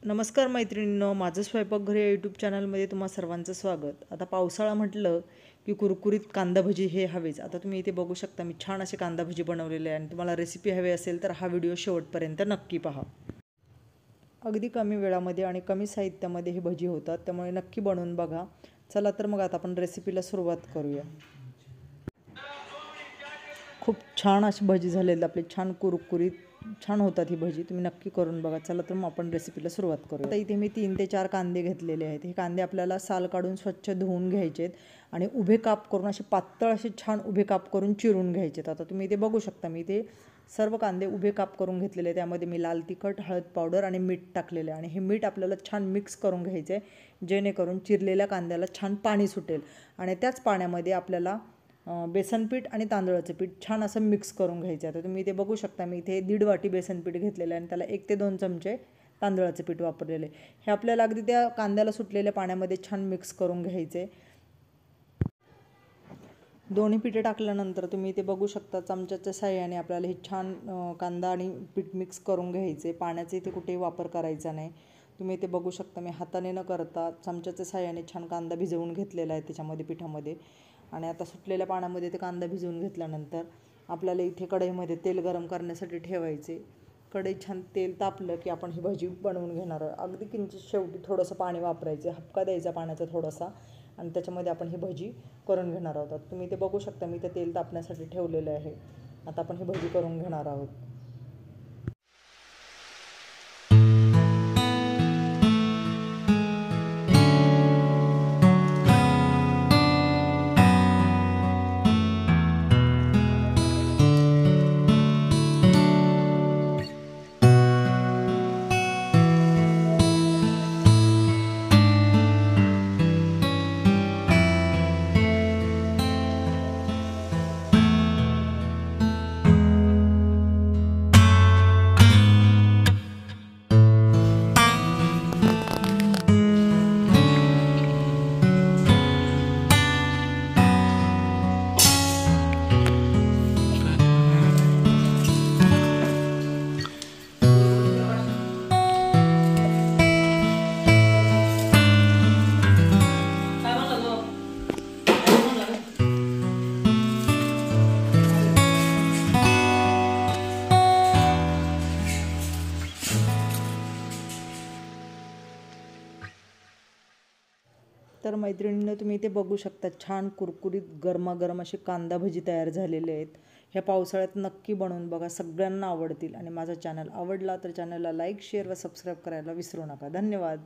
नमस्कार मैत्रिणींनो, माझं स्वयंपाकघर या यूट्यूब चॅनलमध्ये तुम्हा सर्वांचं स्वागत. आता पावसाळा म्हटलं की कुरकुरीत कांदा भजी हे हवेच. आता तुम्ही इथे बघू शकता, मी छान असे कांदा भजी बनवलेले आहे आणि तुम्हाला रेसिपी हवी असेल तर हा व्हिडिओ शेवटपर्यंत नक्की पहा. अगदी कमी वेळामध्ये आणि कमी साहित्यामध्ये हे भजी होतात, त्यामुळे नक्की बनवून बघा. चला तर मग आता आपण रेसिपीला सुरुवात करूया. खूप छान अशी भजी झालेली आपली, छान कुरकुरीत छान होतात ही भजी. तुम्ही नक्की करून बघा. चला तर मग आपण रेसिपीला सुरुवात करूया. आता इथे मी 3 ते 4 कांदे घेतलेले आहेत. हे कांदे आपल्याला साल काढून स्वच्छ धुवून घ्यायचे आहेत आणि उभे काप करून असे पातळ असे छान उभे काप करून चिरून घ्यायचे आहेत. आता तुम्ही इथे बघू शकता, मी इथे सर्व कांदे उभे काप करून घेतलेले. त्यामध्ये मी लाल तिखट, हळद पावडर आणि मीठ टाकलेले आणि हे मीठ आपल्याला छान मिक्स करून घ्यायचं आहे, जेणेकरून चिरलेल्या कांद्याला छान पाणी सुटेल. आणि त्याच पाण्यामध्ये आपल्याला बेसन पीठ आणि तांदळाचं पीठ छान असं मिक्स करून घ्यायचं आहे. तर तुम्ही इथे बघू शकता, मी इथे 1.5 वाटी बेसन पीठ घेतलेलं आहे आणि त्याला 1 ते 2 चमचे तांदळाचं पीठ वापरलेले. हे आपल्याला अगदी त्या कांद्याला सुटलेल्या पाण्यामध्ये छान मिक्स करून घ्यायचे. दोन्ही पिठे टाकल्यानंतर तुम्ही इथे बघू शकता, चमच्याच्या साहाय्याने आपल्याला हे छान कांदा आणि पीठ मिक्स करून घ्यायचे. पाण्याचा इथे कुठेही वापर करायचा नाही. तुम्ही इथे बघू शकता, मी हाताने न करता चमच्याच्या साहाय्याने छान कांदा भिजवून घेतलेला आहे त्याच्यामध्ये पिठामध्ये. आणि आता सुटलेल्या पाण्यामध्ये ते कांदा भिजवून घेतल्यानंतर आपल्याला इथे कढईमध्ये तेल गरम करण्यासाठी ठेवायचे. कढईत छान तेल तापलं की आपण ही भजी बनवून घेणार आहोत. अगदी किंचित शेवटी थोडंसं पाणी वापरायचं, हपका द्यायचा पाण्याचा थोडासा, आणि त्याच्यामध्ये आपण ही भजी करून घेणार आहोत. तुम्ही ते बघू शकता, मी ते तेल तापण्यासाठी ठेवलेलं आहे. आता आपण ही भजी करून घेणार आहोत. तर मैत्रिणींनो, तुम्ही इथे बघू शकता, छान कुरकुरीत गरमागरम असे कांदा भजी तयार झालेले आहेत. ह्या पावसाळ्यात नक्की बनवून बघा, सगळ्यांना आवडतील. आणि माझा चॅनल आवडला तर चॅनलला लाईक, शेअर व सबस्क्राईब करायला विसरू नका. धन्यवाद.